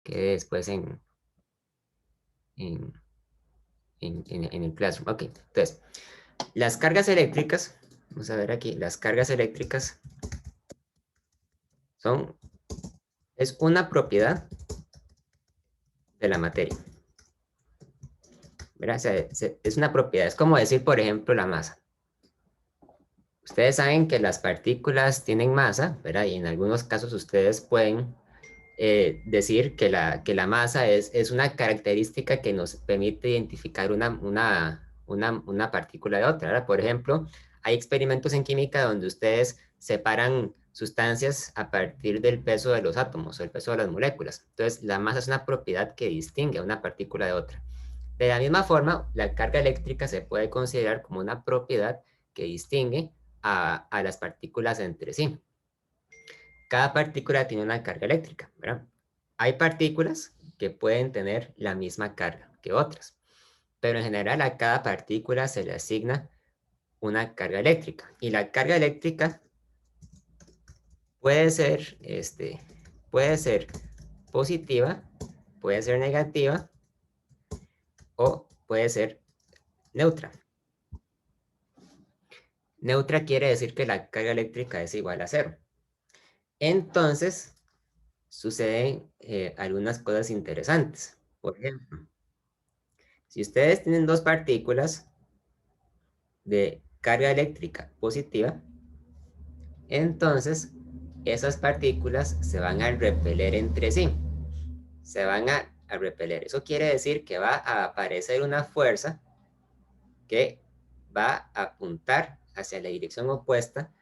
quede después en el Classroom. Ok, entonces, las cargas eléctricas, vamos a ver aquí, las cargas eléctricas es una propiedad de la materia. ¿Verdad? O sea, es una propiedad, es como decir, por ejemplo, la masa. Ustedes saben que las partículas tienen masa, ¿verdad? Y en algunos casos ustedes pueden decir que la masa es una característica que nos permite identificar una partícula de otra, ¿verdad? Por ejemplo, hay experimentos en química donde ustedes separan sustancias a partir del peso de los átomos o el peso de las moléculas. Entonces, la masa es una propiedad que distingue a una partícula de otra. De la misma forma, la carga eléctrica se puede considerar como una propiedad que distingue a las partículas entre sí. Cada partícula tiene una carga eléctrica, ¿verdad? Hay partículas que pueden tener la misma carga que otras, pero en general a cada partícula se le asigna una carga eléctrica. Y la carga eléctrica puede ser, puede ser positiva, puede ser negativa o puede ser neutra. Neutra quiere decir que la carga eléctrica es igual a cero. Entonces, suceden algunas cosas interesantes. Por ejemplo, si ustedes tienen dos partículas de carga eléctrica positiva, entonces esas partículas se van a repeler entre sí. Se van a repeler. Eso quiere decir que va a aparecer una fuerza que va a apuntar hacia la dirección opuesta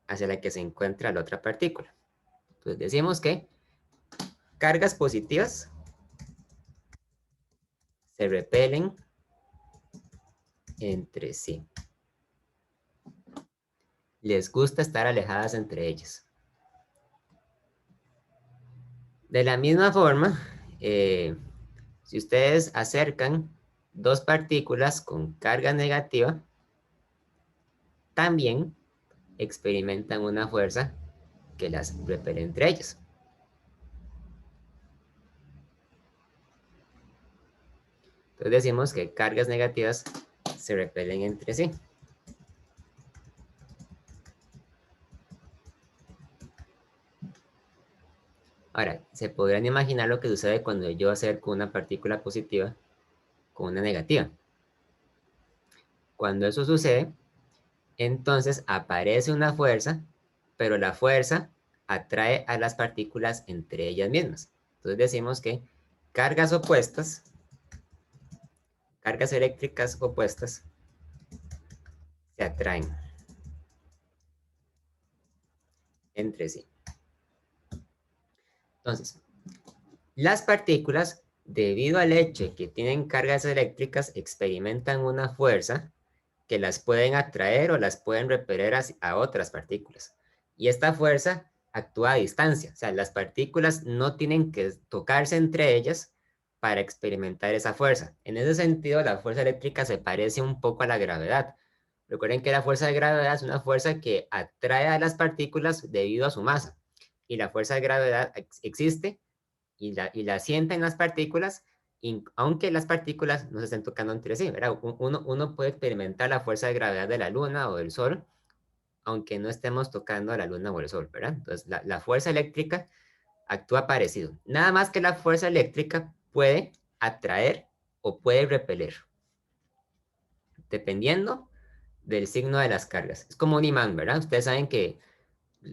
hacia la que se encuentra la otra partícula. Entonces decimos que cargas positivas se repelen entre sí. Les gusta estar alejadas entre ellas. De la misma forma, si ustedes acercan dos partículas con carga negativa, también experimentan una fuerza que las repele entre ellas. Entonces decimos que cargas negativas se repelen entre sí. Ahora, se podrán imaginar lo que sucede cuando yo acerco una partícula positiva con una negativa. Cuando eso sucede, entonces aparece una fuerza, pero la fuerza atrae a las partículas entre ellas mismas. Entonces decimos que cargas opuestas, cargas eléctricas opuestas, se atraen entre sí. Entonces, las partículas, debido al hecho de que tienen cargas eléctricas, experimentan una fuerza que las pueden atraer o las pueden repeler a otras partículas. Y esta fuerza actúa a distancia, o sea, las partículas no tienen que tocarse entre ellas para experimentar esa fuerza. En ese sentido, la fuerza eléctrica se parece un poco a la gravedad. Recuerden que la fuerza de gravedad es una fuerza que atrae a las partículas debido a su masa. Y la fuerza de gravedad existe y la sienten las partículas, aunque las partículas no se estén tocando entre sí, ¿verdad? Uno puede experimentar la fuerza de gravedad de la Luna o del Sol, aunque no estemos tocando a la Luna o el Sol, ¿verdad? Entonces, la fuerza eléctrica actúa parecido. Nada más que la fuerza eléctrica puede atraer o puede repeler, dependiendo del signo de las cargas. Es como un imán, ¿verdad? Ustedes saben que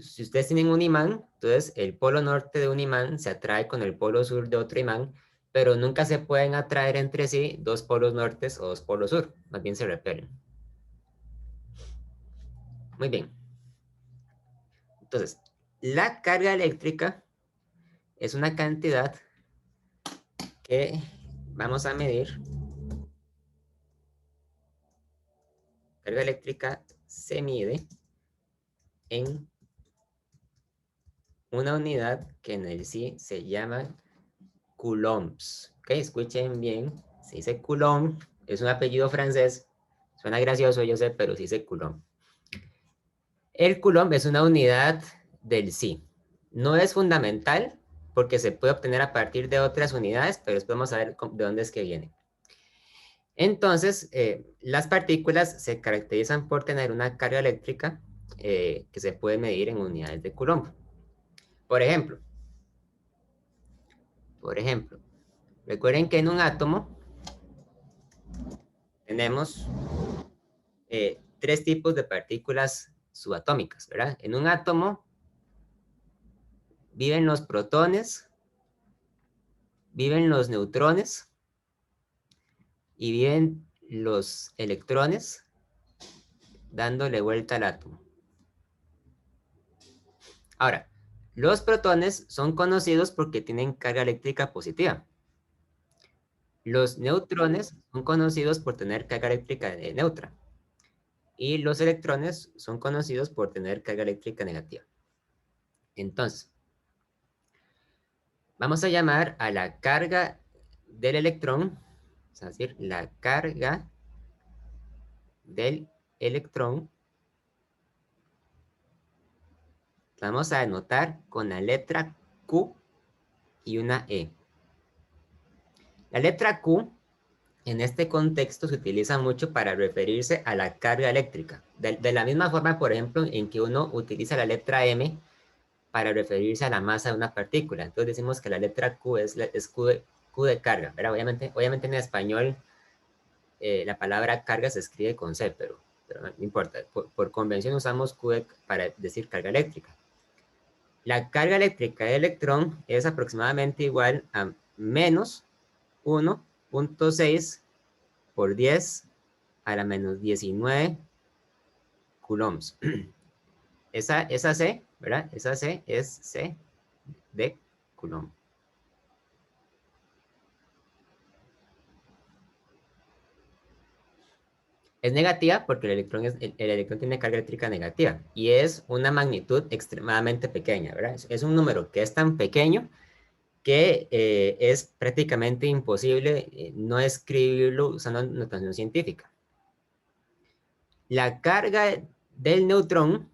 si ustedes tienen un imán, entonces el polo norte de un imán se atrae con el polo sur de otro imán, pero nunca se pueden atraer entre sí dos polos nortes o dos polos sur, más bien se repelen. Muy bien. Entonces, la carga eléctrica es una cantidad que vamos a medir. Carga eléctrica se mide en una unidad que en el sí se llama coulombs. Ok, escuchen bien, se dice coulomb, es un apellido francés, suena gracioso, yo sé, pero se dice coulomb. El coulomb es una unidad del sí. No es fundamental porque se puede obtener a partir de otras unidades, pero después vamos a ver de dónde es que viene. Entonces, las partículas se caracterizan por tener una carga eléctrica que se puede medir en unidades de Coulomb. Por ejemplo, recuerden que en un átomo tenemos tres tipos de partículas subatómicas, ¿verdad? En un átomo viven los protones, viven los neutrones y viven los electrones dándole vuelta al átomo. Ahora, los protones son conocidos porque tienen carga eléctrica positiva. Los neutrones son conocidos por tener carga eléctrica neutra. Y los electrones son conocidos por tener carga eléctrica negativa. Entonces, vamos a llamar a la carga del electrón, es decir, la carga del electrón, la vamos a denotar con la letra Q y una E. La letra Q en este contexto se utiliza mucho para referirse a la carga eléctrica. De la misma forma, por ejemplo, en que uno utiliza la letra M para referirse a la masa de una partícula. Entonces decimos que la letra Q es Q de carga, ¿verdad? Obviamente en español la palabra carga se escribe con C, pero no importa. Por convención usamos para decir carga eléctrica. La carga eléctrica del electrón es aproximadamente igual a menos 1.6 por 10 a la menos 19 coulombs. Esa C, ¿verdad? Esa C es C de Coulomb. Es negativa porque el electrón tiene carga eléctrica negativa y es una magnitud extremadamente pequeña, ¿verdad? Es un número que es tan pequeño que es prácticamente imposible no escribirlo usando notación científica. La carga del neutrón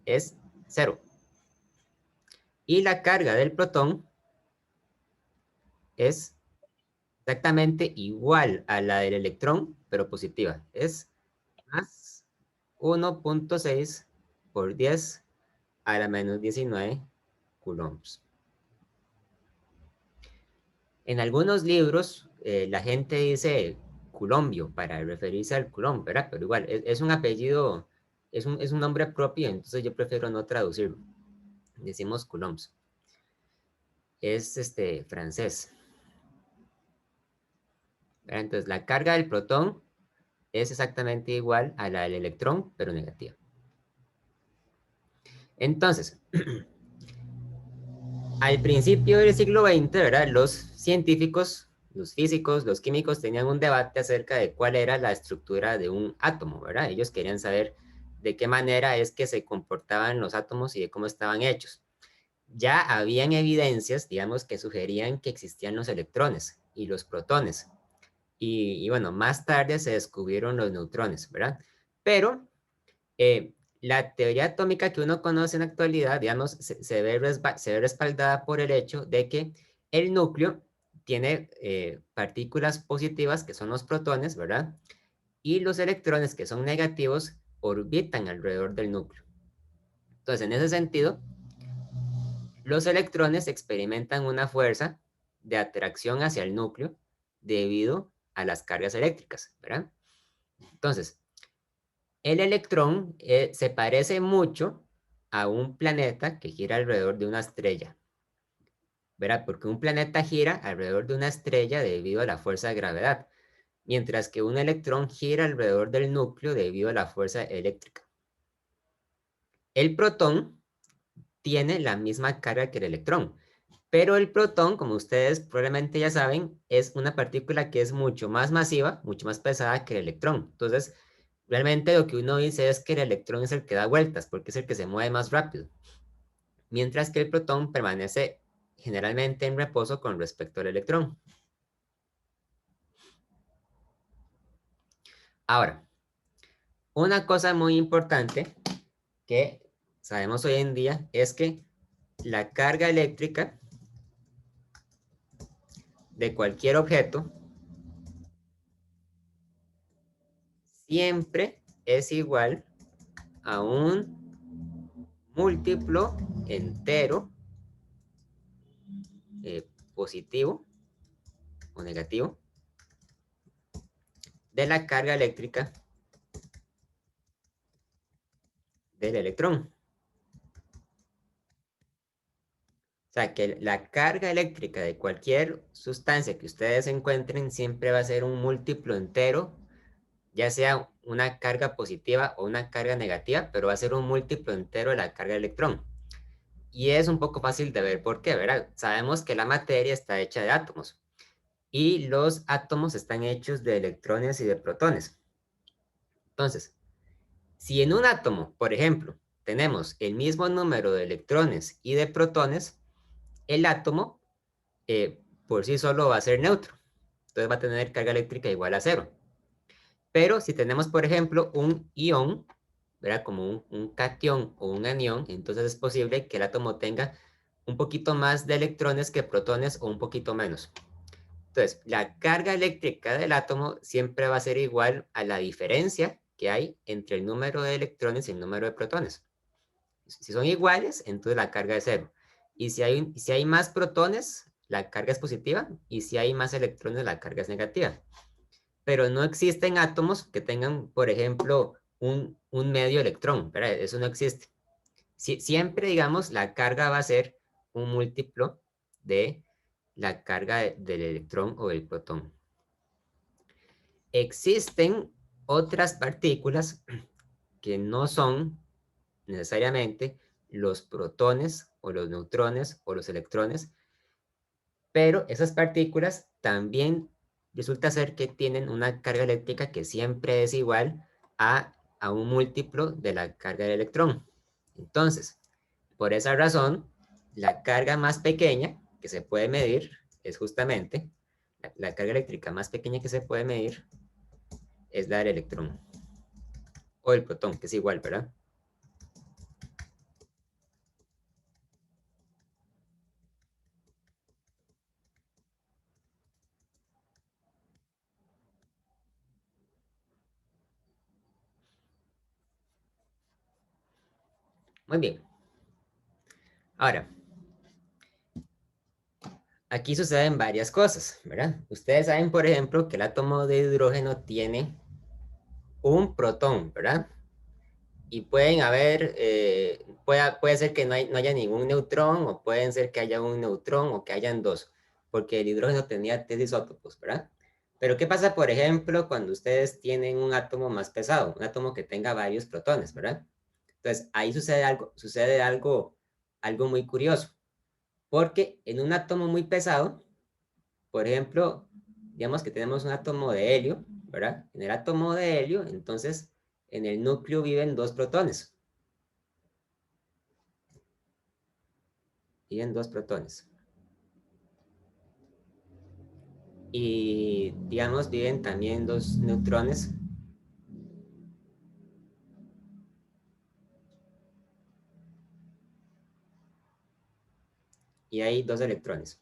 es 0 y la carga del protón es exactamente igual a la del electrón, pero positiva. Es más 1.6 por 10 a la menos 19 coulombs. En algunos libros la gente dice Coulombio para referirse al Coulomb, ¿verdad? Pero igual, es un apellido, es un nombre propio, entonces yo prefiero no traducirlo. Decimos Coulombs. Es francés. ¿Verdad? Entonces la carga del protón es exactamente igual a la del electrón, pero negativa. Entonces, al principio del siglo XX, ¿verdad? Los científicos, los físicos, los químicos tenían un debate acerca de cuál era la estructura de un átomo, ¿verdad? Ellos querían saber de qué manera es que se comportaban los átomos y de cómo estaban hechos. Ya habían evidencias, digamos, que sugerían que existían los electrones y los protones. Y bueno, más tarde se descubrieron los neutrones, ¿verdad? Pero la teoría atómica que uno conoce en la actualidad, digamos, se ve respaldada por el hecho de que el núcleo tiene partículas positivas, que son los protones, ¿verdad? Y los electrones, que son negativos, orbitan alrededor del núcleo. Entonces, en ese sentido, los electrones experimentan una fuerza de atracción hacia el núcleo debido a las cargas eléctricas, ¿verdad? Entonces, el electrón se parece mucho a un planeta que gira alrededor de una estrella, ¿verdad? Porque un planeta gira alrededor de una estrella debido a la fuerza de gravedad, mientras que un electrón gira alrededor del núcleo debido a la fuerza eléctrica. El protón tiene la misma carga que el electrón, pero el protón, como ustedes probablemente ya saben, es una partícula que es mucho más masiva, mucho más pesada que el electrón. Entonces, realmente lo que uno dice es que el electrón es el que da vueltas, porque es el que se mueve más rápido, mientras que el protón permanece generalmente en reposo con respecto al electrón. Ahora, una cosa muy importante que sabemos hoy en día es que la carga eléctrica de cualquier objeto siempre es igual a un múltiplo entero positivo o negativo de la carga eléctrica del electrón. O sea, que la carga eléctrica de cualquier sustancia que ustedes encuentren siempre va a ser un múltiplo entero, ya sea una carga positiva o una carga negativa, pero va a ser un múltiplo entero de la carga de electrón. Y es un poco fácil de ver por qué, ¿verdad? Sabemos que la materia está hecha de átomos y los átomos están hechos de electrones y de protones. Entonces, si en un átomo, por ejemplo, tenemos el mismo número de electrones y de protones, el átomo por sí solo va a ser neutro. Entonces va a tener carga eléctrica igual a cero. Pero si tenemos, por ejemplo, un ion, ¿verdad? Como un catión o un anión, entonces es posible que el átomo tenga un poquito más de electrones que protones o un poquito menos. Entonces, la carga eléctrica del átomo siempre va a ser igual a la diferencia que hay entre el número de electrones y el número de protones. Si son iguales, entonces la carga es cero. Y si hay más protones, la carga es positiva. Y si hay más electrones, la carga es negativa. Pero no existen átomos que tengan, por ejemplo, un medio electrón, ¿verdad? Eso no existe. Siempre, digamos, la carga va a ser un múltiplo de la carga del electrón o del protón. Existen otras partículas que no son necesariamente los protones o los neutrones o los electrones, pero esas partículas también resulta ser que tienen una carga eléctrica que siempre es igual a un múltiplo de la carga del electrón. Entonces, por esa razón, la carga más pequeña que se puede medir es justamente la carga eléctrica más pequeña que se puede medir es la del electrón o el protón, que es igual, ¿verdad? Muy bien. Ahora, aquí suceden varias cosas, ¿verdad? Ustedes saben, por ejemplo, que el átomo de hidrógeno tiene un protón, ¿verdad? Y pueden haber, puede ser que no haya ningún neutrón, o pueden ser que haya un neutrón, o que hayan dos, porque el hidrógeno tenía tres isótopos, ¿verdad? Pero ¿qué pasa, por ejemplo, cuando ustedes tienen un átomo más pesado, un átomo que tenga varios protones, ¿verdad? Entonces, ahí algo muy curioso, porque en un átomo muy pesado, por ejemplo, digamos que tenemos un átomo de helio, ¿verdad? En el átomo de helio, entonces, en el núcleo viven dos protones. Viven dos protones. Y, digamos, viven también dos neutrones. Y hay dos electrones.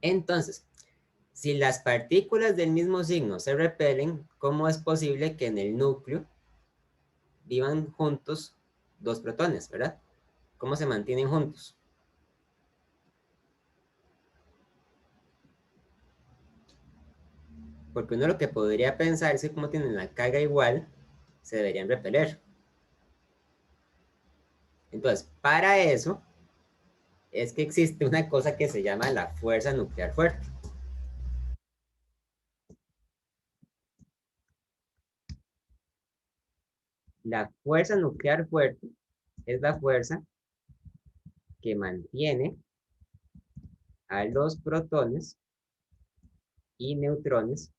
Entonces, si las partículas del mismo signo se repelen, ¿cómo es posible que en el núcleo vivan juntos dos protones, ¿verdad? ¿Cómo se mantienen juntos? Porque uno lo que podría pensar es que como tienen la carga igual, se deberían repeler. Entonces, para eso es que existe una cosa que se llama la fuerza nuclear fuerte. La fuerza nuclear fuerte es la fuerza que mantiene a los protones y neutrones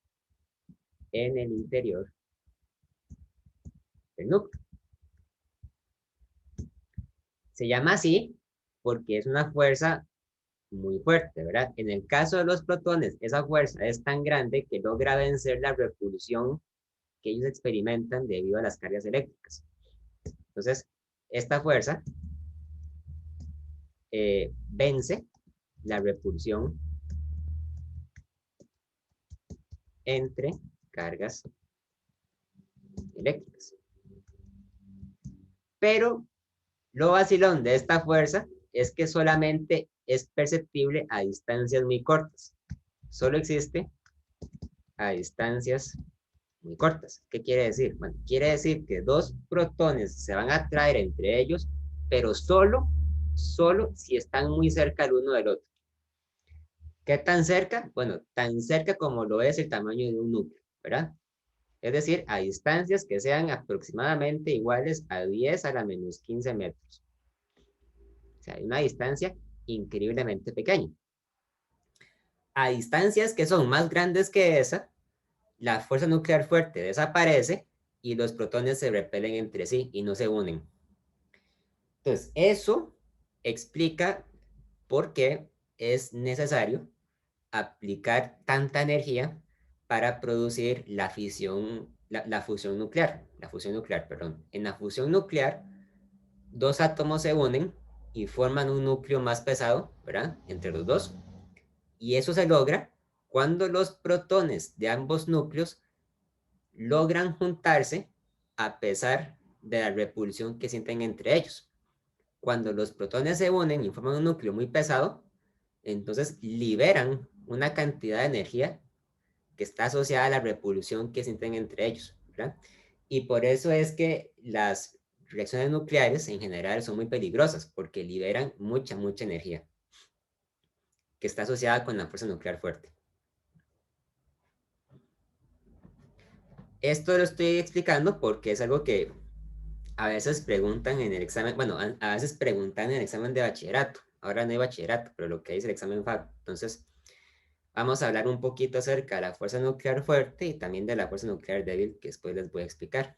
en el interior del núcleo. Se llama así porque es una fuerza muy fuerte, ¿verdad? En el caso de los protones, esa fuerza es tan grande que logra vencer la repulsión que ellos experimentan debido a las cargas eléctricas. Entonces, esta fuerza vence la repulsión entre cargas eléctricas. Pero lo vacilón de esta fuerza es que solamente es perceptible a distancias muy cortas. Solo existe a distancias muy cortas. ¿Qué quiere decir? Bueno, quiere decir que dos protones se van a atraer entre ellos, pero solo si están muy cerca el uno del otro. ¿Qué tan cerca? Bueno, tan cerca como lo es el tamaño de un núcleo, ¿verdad? Es decir, a distancias que sean aproximadamente iguales a 10 a la menos 15 metros. O sea, hay una distancia increíblemente pequeña. A distancias que son más grandes que esa, la fuerza nuclear fuerte desaparece y los protones se repelen entre sí y no se unen. Entonces, eso explica por qué es necesario aplicar tanta energía para producir la fusión nuclear, perdón. En la fusión nuclear, dos átomos se unen y forman un núcleo más pesado, ¿verdad? Entre los dos. Y eso se logra cuando los protones de ambos núcleos logran juntarse a pesar de la repulsión que sienten entre ellos. Cuando los protones se unen y forman un núcleo muy pesado, entonces liberan una cantidad de energía que está asociada a la repulsión que sienten entre ellos, ¿verdad? Y por eso es que las reacciones nucleares en general son muy peligrosas, porque liberan mucha energía que está asociada con la fuerza nuclear fuerte. Esto lo estoy explicando porque es algo que a veces preguntan en el examen, bueno, a veces preguntan en el examen de bachillerato. Ahora no hay bachillerato, pero lo que dice el examen FAB. Entonces, vamos a hablar un poquito acerca de la fuerza nuclear fuerte y también de la fuerza nuclear débil, que después les voy a explicar.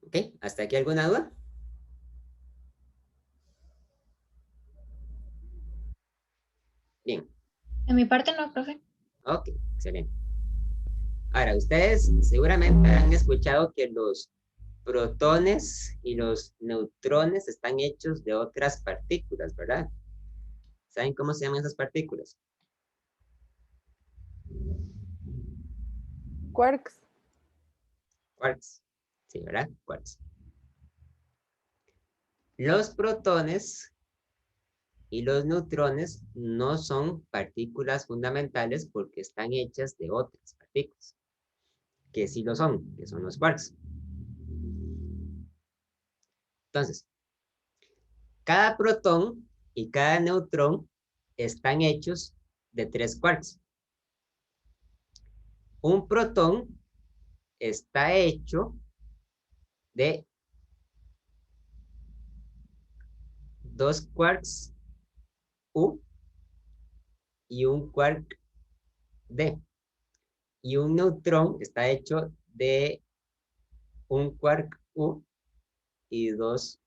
¿Ok? ¿Hasta aquí alguna duda? Bien. En mi parte no, profe. Ok, excelente. Ahora, ustedes seguramente han escuchado que los protones y los neutrones están hechos de otras partículas, ¿verdad? ¿Saben cómo se llaman esas partículas? Quarks. Quarks. Sí, ¿verdad? Quarks. Los protones y los neutrones no son partículas fundamentales porque están hechas de otras partículas, que sí lo son, que son los quarks. Entonces, cada protón y cada neutrón están hechos de 3 quarks. Un protón está hecho de 2 quarks U y un quark D. Y un neutrón está hecho de un quark U y 2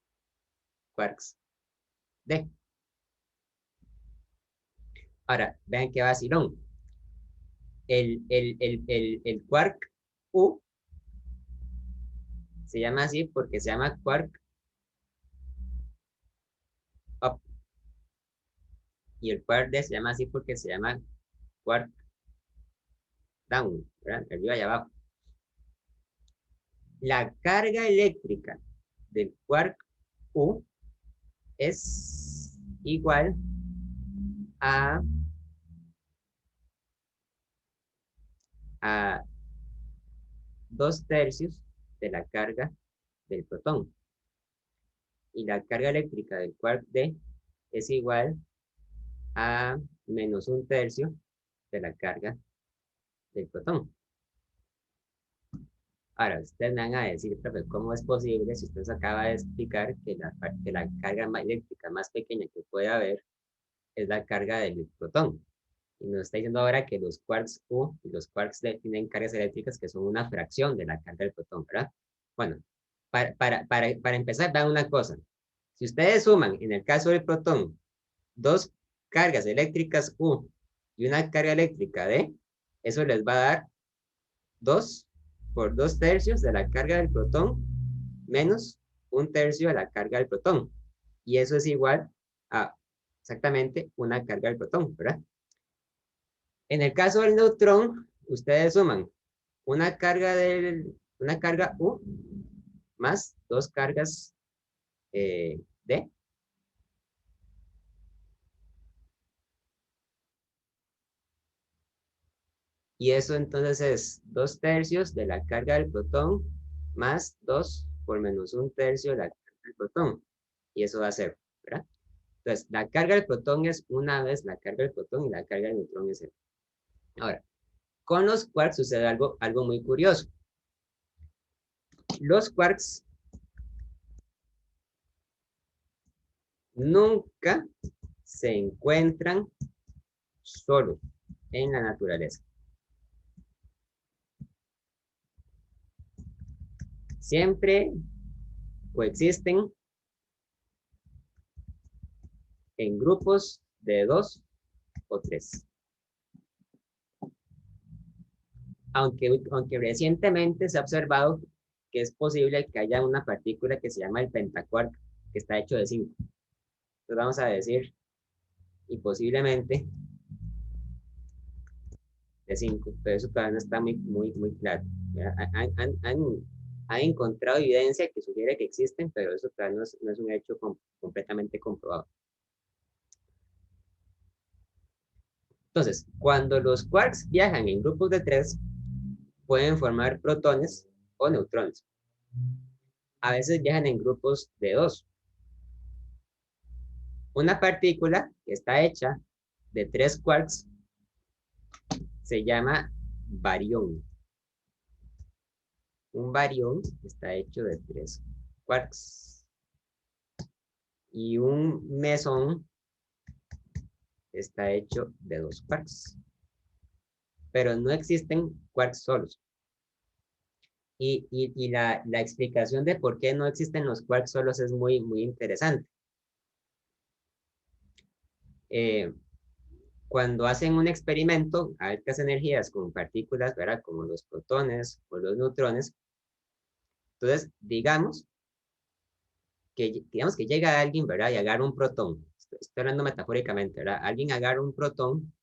quarks D. Ahora, vean qué vacilón. El quark U se llama así porque se llama quark up. Y el quark D se llama así porque se llama quark down, ¿verdad? De arriba y abajo. La carga eléctrica del quark U es igual a, a 2/3 de la carga del protón. Y la carga eléctrica del quark D es igual a menos 1/3 de la carga del protón. Ahora, ustedes me van a decir, profe, ¿cómo es posible si usted acaba de explicar que la carga eléctrica más pequeña que puede haber es la carga del protón? Y nos está diciendo ahora que los quarks U y los quarks D tienen cargas eléctricas que son una fracción de la carga del protón, ¿verdad? Bueno, para empezar, vean una cosa. Si ustedes suman, en el caso del protón, dos cargas eléctricas U y una carga eléctrica D, eso les va a dar 2 por 2/3 de la carga del protón menos 1/3 de la carga del protón. Y eso es igual a exactamente una carga del protón, ¿verdad? En el caso del neutrón, ustedes suman una carga U más dos cargas D. Y eso entonces es 2/3 de la carga del protón más 2 por menos 1/3 de la carga del protón. Y eso va a ser, ¿verdad? Entonces, la carga del protón es una vez la carga del protón y la carga del neutrón es 0. Ahora, con los quarks sucede algo muy curioso. Los quarks nunca se encuentran solos en la naturaleza. Siempre coexisten en grupos de 2 o 3. Aunque recientemente se ha observado que es posible que haya una partícula que se llama el pentaquark, que está hecho de 5. Entonces vamos a decir, y posiblemente de 5, pero eso todavía no está muy claro. Han encontrado evidencia que sugiere que existen, pero eso todavía no es un hecho completamente comprobado. Entonces, cuando los quarks viajan en grupos de 3, pueden formar protones o neutrones. A veces viajan en grupos de 2. Una partícula que está hecha de 3 quarks se llama barión. Un barión está hecho de 3 quarks. Y un mesón está hecho de 2 quarks. Pero no existen quarks solos. Y la explicación de por qué no existen los quarks solos es muy interesante. Cuando hacen un experimento a altas energías con partículas, ¿verdad? Como los protones o los neutrones, entonces digamos que llega alguien, ¿verdad? Y agarra un protón. Estoy hablando metafóricamente, ¿verdad? Alguien agarra un protón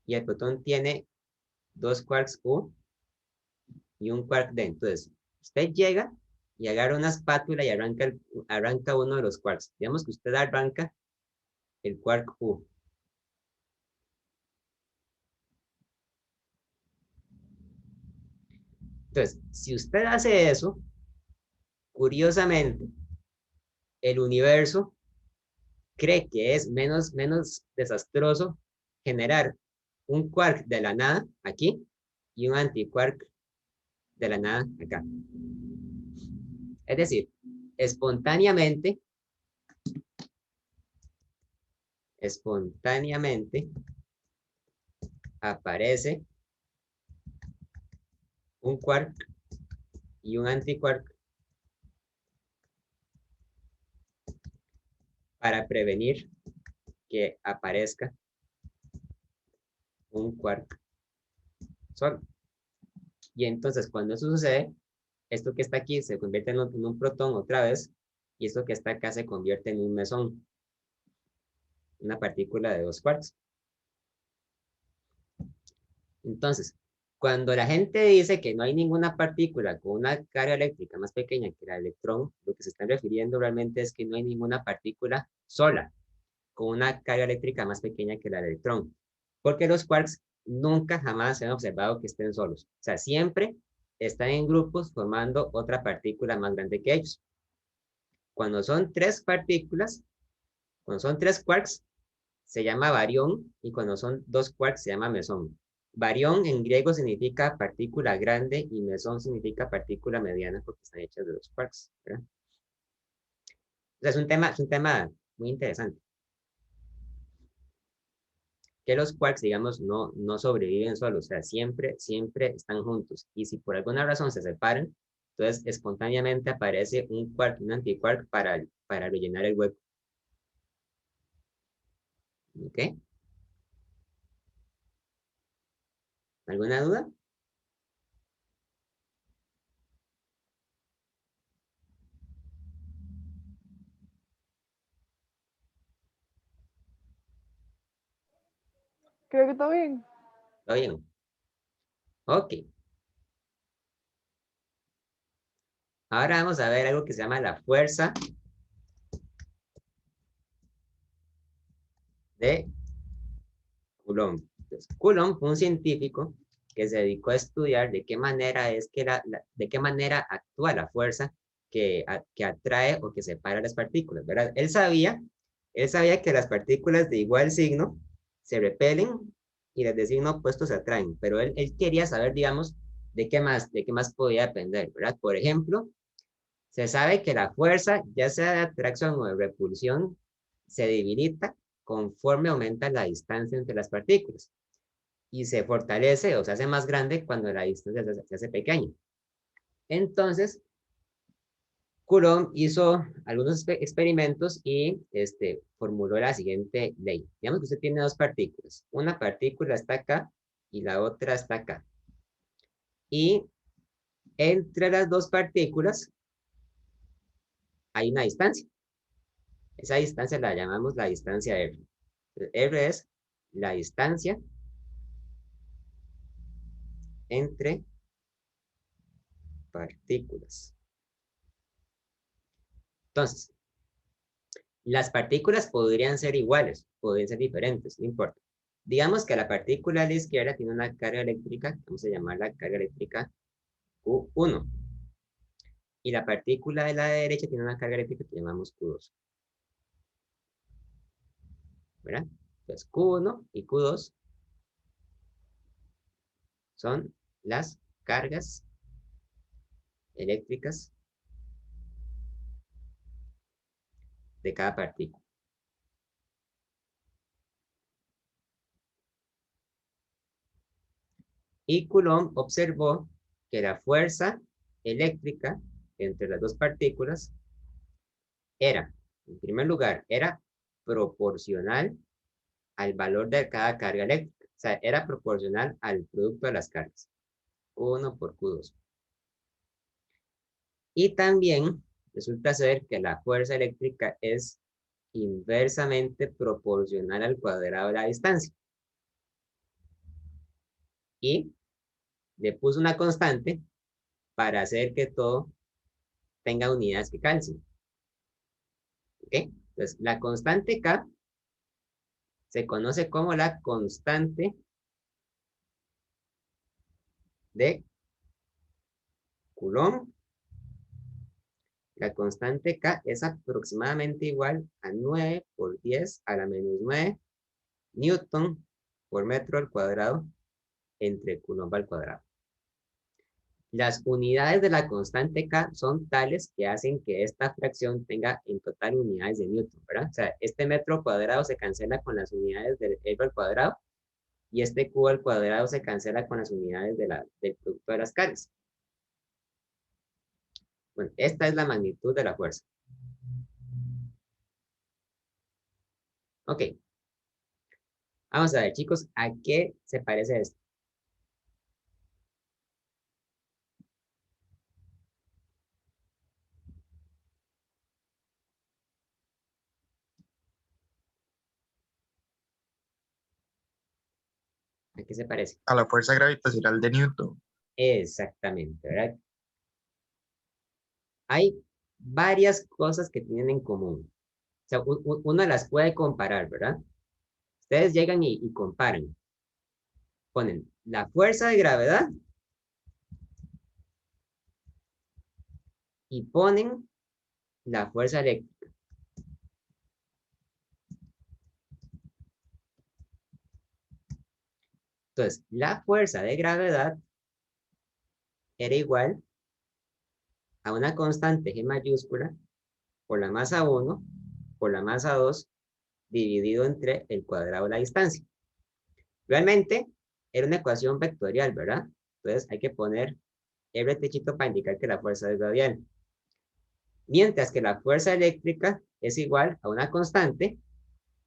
y el protón tiene 2 quarks U y un quark D. Entonces, usted llega y agarra una espátula y arranca uno de los quarks. Digamos que usted arranca el quark U. Entonces, si usted hace eso, curiosamente, el universo cree que es menos desastroso generar un quark de la nada aquí y un antiquark de la nada acá. Es decir, espontáneamente aparece un quark y un antiquark para prevenir que aparezca un quark solo. Y entonces cuando eso sucede, esto que está aquí se convierte en un protón otra vez y esto que está acá se convierte en un mesón, una partícula de 2 quarks. Entonces, cuando la gente dice que no hay ninguna partícula con una carga eléctrica más pequeña que el electrón, lo que se están refiriendo realmente es que no hay ninguna partícula sola con una carga eléctrica más pequeña que el electrón. Porque los quarks nunca jamás se han observado que estén solos. O sea, siempre están en grupos formando otra partícula más grande que ellos. Cuando son 3 partículas, cuando son 3 quarks, se llama barión y cuando son 2 quarks se llama mesón. Barión en griego significa partícula grande y mesón significa partícula mediana porque están hechas de 2 quarks, ¿verdad? O sea, es un tema muy interesante. Que los quarks, digamos, no sobreviven solos, o sea, siempre están juntos. Y si por alguna razón se separan, entonces espontáneamente aparece un quark y un antiquark para rellenar el hueco. ¿Ok? ¿Alguna duda? Creo que todo bien. ¿Todo bien? Ok. Ahora vamos a ver algo que se llama la fuerza de Coulomb. Entonces, Coulomb fue un científico que se dedicó a estudiar de qué manera es que de qué manera actúa la fuerza que atrae o que separa las partículas, ¿verdad? Él sabía que las partículas de igual signo se repelen y las de signo opuesto se atraen, pero él quería saber, digamos, de qué más podía depender, ¿verdad? Por ejemplo, se sabe que la fuerza, ya sea de atracción o de repulsión, se debilita conforme aumenta la distancia entre las partículas y se fortalece o se hace más grande cuando la distancia se hace pequeña. Entonces, Coulomb hizo algunos experimentos y formuló la siguiente ley. Digamos que usted tiene dos partículas. Una partícula está acá y la otra está acá. Y entre las dos partículas hay una distancia. Esa distancia la llamamos la distancia R. R es la distancia entre partículas. Entonces, las partículas podrían ser iguales, podrían ser diferentes, no importa. Digamos que la partícula de la izquierda tiene una carga eléctrica, vamos a llamarla carga eléctrica Q1. Y la partícula de la derecha tiene una carga eléctrica que llamamos Q2. ¿Verdad? Entonces, Q1 y Q2 son las cargas eléctricas de cada partícula. Y Coulomb observó que la fuerza eléctrica entre las dos partículas era, en primer lugar, era proporcional al valor de cada carga eléctrica. O sea, era proporcional al producto de las cargas. Q1 por Q2. Y también resulta ser que la fuerza eléctrica es inversamente proporcional al cuadrado de la distancia. Y le puso una constante para hacer que todo tenga unidades que calcen. ¿Ok? Entonces, la constante K se conoce como la constante de Coulomb. La constante K es aproximadamente igual a 9 por 10 a la menos 9 newton por metro al cuadrado entre Coulomb al cuadrado. Las unidades de la constante K son tales que hacen que esta fracción tenga en total unidades de newton, ¿verdad? O sea, este metro cuadrado se cancela con las unidades del metro al cuadrado y este cubo al cuadrado se cancela con las unidades del producto de las cargas. Bueno, esta es la magnitud de la fuerza. Ok. Vamos a ver, chicos, ¿a qué se parece esto? ¿A qué se parece? A la fuerza gravitacional de Newton. Exactamente, ¿verdad? Hay varias cosas que tienen en común. O sea, uno las puede comparar, ¿verdad? Ustedes llegan y comparan. Ponen la fuerza de gravedad y ponen la fuerza eléctrica. Entonces, la fuerza de gravedad era igual a una constante G mayúscula por la masa 1 por la masa 2 dividido entre el cuadrado de la distancia. Realmente era una ecuación vectorial, ¿verdad? Entonces hay que poner R techito para indicar que la fuerza es radial. Mientras que la fuerza eléctrica es igual a una constante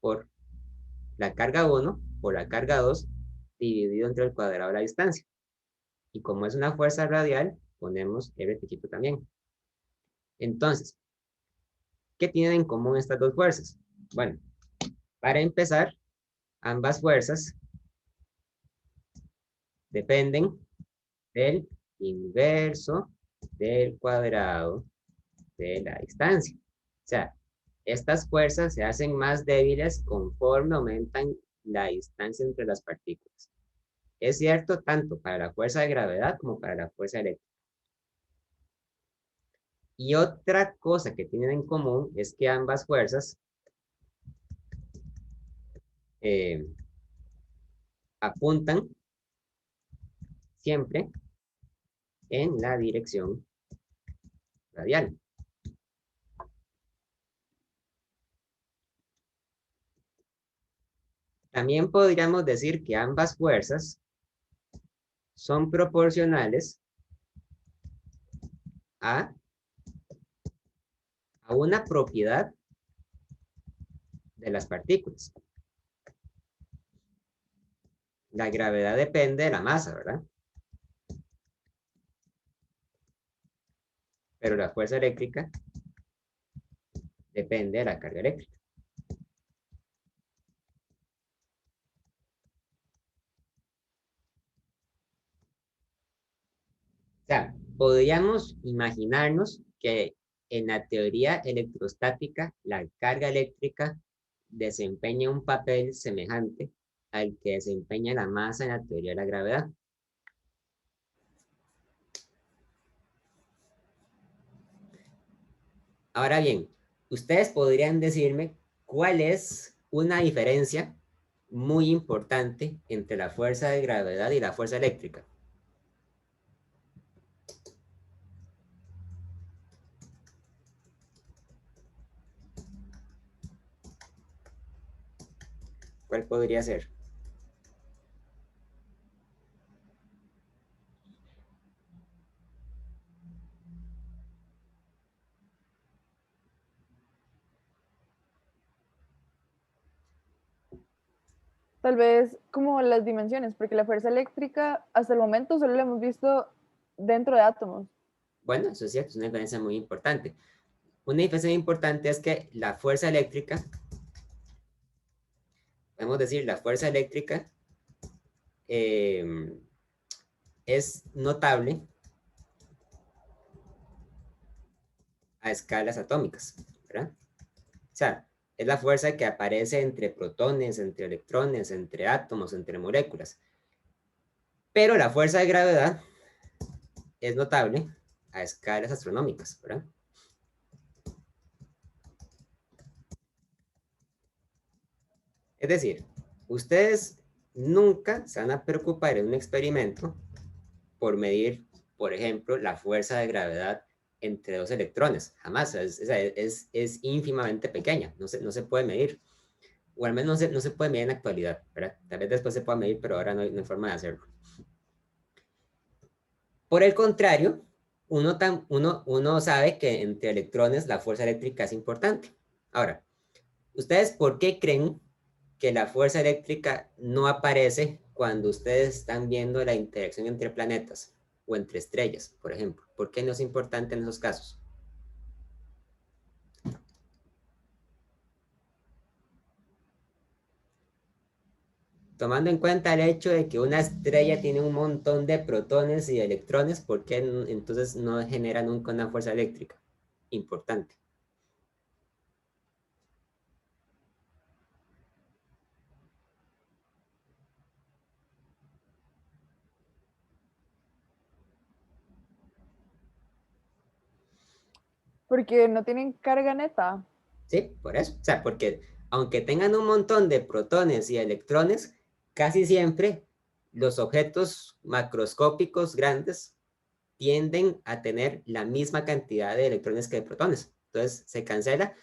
por la carga 1 por la carga 2 dividido entre el cuadrado de la distancia. Y como es una fuerza radial, ponemos R chiquito también. Entonces, ¿qué tienen en común estas dos fuerzas? Bueno, para empezar, ambas fuerzas dependen del inverso del cuadrado de la distancia. O sea, estas fuerzas se hacen más débiles conforme aumentan la distancia entre las partículas. Es cierto tanto para la fuerza de gravedad como para la fuerza eléctrica. Y otra cosa que tienen en común es que ambas fuerzas apuntan siempre en la dirección radial. También podríamos decir que ambas fuerzas son proporcionales a una propiedad de las partículas. La gravedad depende de la masa, ¿verdad? Pero la fuerza eléctrica depende de la carga eléctrica. O sea, podríamos imaginarnos que en la teoría electrostática la carga eléctrica desempeña un papel semejante al que desempeña la masa en la teoría de la gravedad. Ahora bien, ustedes podrían decirme cuál es una diferencia muy importante entre la fuerza de gravedad y la fuerza eléctrica. ¿Cuál podría ser? Tal vez como las dimensiones, porque la fuerza eléctrica hasta el momento solo la hemos visto dentro de átomos. Bueno, eso es cierto, es una diferencia muy importante. Una diferencia muy importante es que la fuerza eléctrica, podemos decir, la fuerza eléctrica es notable a escalas atómicas, ¿verdad? O sea, es la fuerza que aparece entre protones, entre electrones, entre átomos, entre moléculas. Pero la fuerza de gravedad es notable a escalas astronómicas, ¿verdad? Es decir, ustedes nunca se van a preocupar en un experimento por medir, por ejemplo, la fuerza de gravedad entre dos electrones. Jamás, es ínfimamente pequeña, no se puede medir. O al menos no se puede medir en la actualidad, ¿verdad? Tal vez después se pueda medir, pero ahora no hay forma de hacerlo. Por el contrario, uno sabe que entre electrones la fuerza eléctrica es importante. Ahora, ¿ustedes por qué creen que la fuerza eléctrica no aparece cuando ustedes están viendo la interacción entre planetas o entre estrellas, por ejemplo? ¿Por qué no es importante en esos casos? Tomando en cuenta el hecho de que una estrella tiene un montón de protones y electrones, ¿por qué entonces no genera nunca una fuerza eléctrica importante? Porque no tienen carga neta. Sí, por eso. O sea, porque aunque tengan un montón de protones y electrones, casi siempre los objetos macroscópicos grandes tienden a tener la misma cantidad de electrones que de protones. Entonces se cancela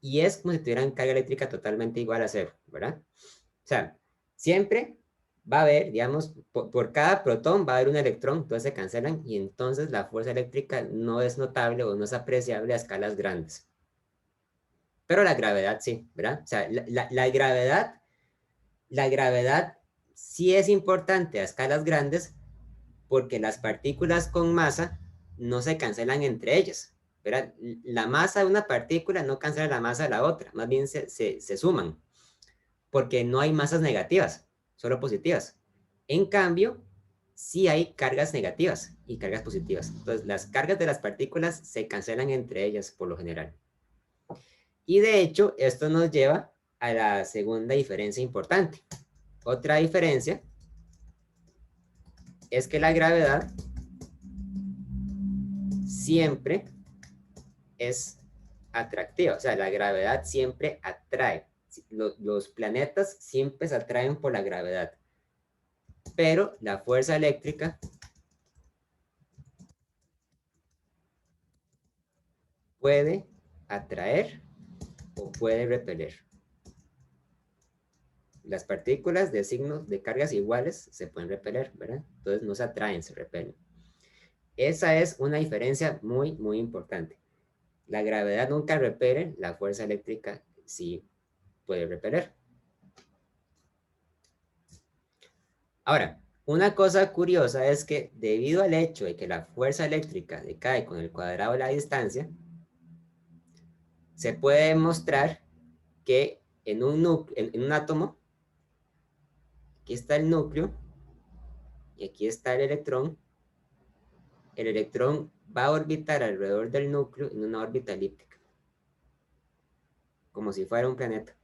y es como si tuvieran carga eléctrica totalmente igual a cero, ¿verdad? O sea, siempre va a haber, digamos, por cada protón va a haber un electrón, entonces se cancelan y entonces la fuerza eléctrica no es notable o no es apreciable a escalas grandes. Pero la gravedad sí, ¿verdad? O sea, la gravedad sí es importante a escalas grandes porque las partículas con masa no se cancelan entre ellas, ¿verdad? La masa de una partícula no cancela la masa de la otra, más bien se suman, porque no hay masas negativas, solo positivas. En cambio, sí hay cargas negativas y cargas positivas. Entonces, las cargas de las partículas se cancelan entre ellas por lo general. Y de hecho, esto nos lleva a la segunda diferencia importante. Otra diferencia es que la gravedad siempre es atractiva, o sea, la gravedad siempre atrae. Los planetas siempre se atraen por la gravedad, pero la fuerza eléctrica puede atraer o puede repeler. Las partículas de signos de cargas iguales se pueden repeler, ¿verdad? Entonces no se atraen, se repelen. Esa es una diferencia muy, muy importante. La gravedad nunca repele, la fuerza eléctrica sí puede repeler. Ahora, una cosa curiosa es que debido al hecho de que la fuerza eléctrica decae con el cuadrado de la distancia, se puede demostrar que en un átomo, aquí está el núcleo y aquí está el electrón va a orbitar alrededor del núcleo en una órbita elíptica, como si fuera un planeta.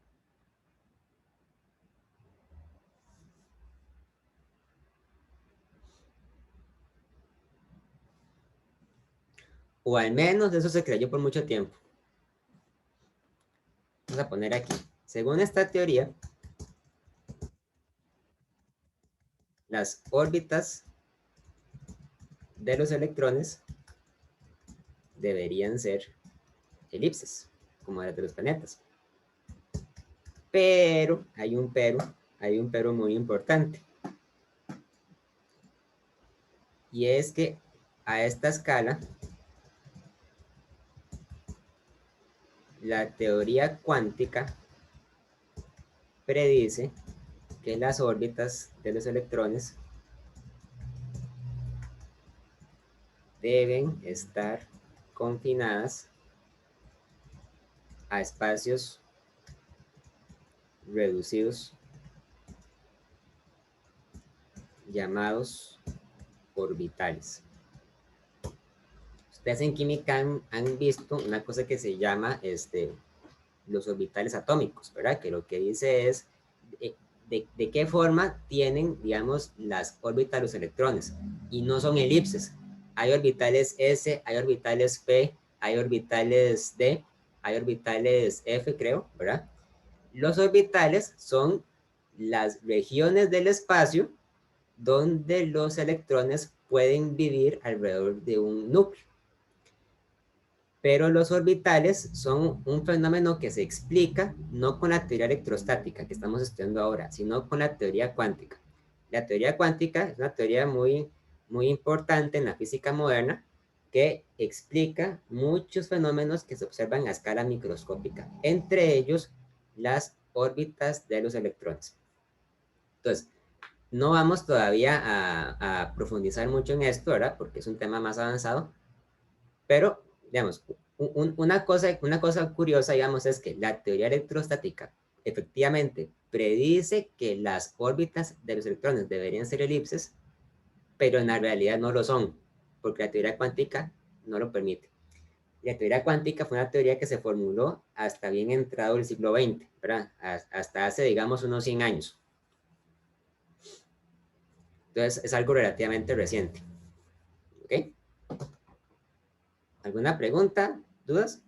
O al menos eso se creyó por mucho tiempo. Vamos a poner aquí. Según esta teoría, las órbitas de los electrones deberían ser elipses, como las de los planetas. Pero, hay un pero muy importante. Y es que a esta escala, la teoría cuántica predice que las órbitas de los electrones deben estar confinadas a espacios reducidos llamados orbitales. Ustedes en química han visto una cosa que se llama los orbitales atómicos, ¿verdad? Que lo que dice es de qué forma tienen, digamos, las órbitas de los electrones. Y no son elipses. Hay orbitales S, hay orbitales P, hay orbitales D, hay orbitales F, creo, ¿verdad? Los orbitales son las regiones del espacio donde los electrones pueden vivir alrededor de un núcleo. Pero los orbitales son un fenómeno que se explica no con la teoría electrostática que estamos estudiando ahora, sino con la teoría cuántica. La teoría cuántica es una teoría muy, muy importante en la física moderna que explica muchos fenómenos que se observan a escala microscópica, entre ellos las órbitas de los electrones. Entonces, no vamos todavía a profundizar mucho en esto, ¿verdad? Porque es un tema más avanzado, pero, digamos, una cosa curiosa, digamos, es que la teoría electrostática efectivamente predice que las órbitas de los electrones deberían ser elipses, pero en la realidad no lo son, porque la teoría cuántica no lo permite. La teoría cuántica fue una teoría que se formuló hasta bien entrado el siglo XX, ¿verdad? Hasta hace, digamos, unos 100 años. Entonces, es algo relativamente reciente. ¿Ok? ¿Alguna pregunta? ¿Dudas?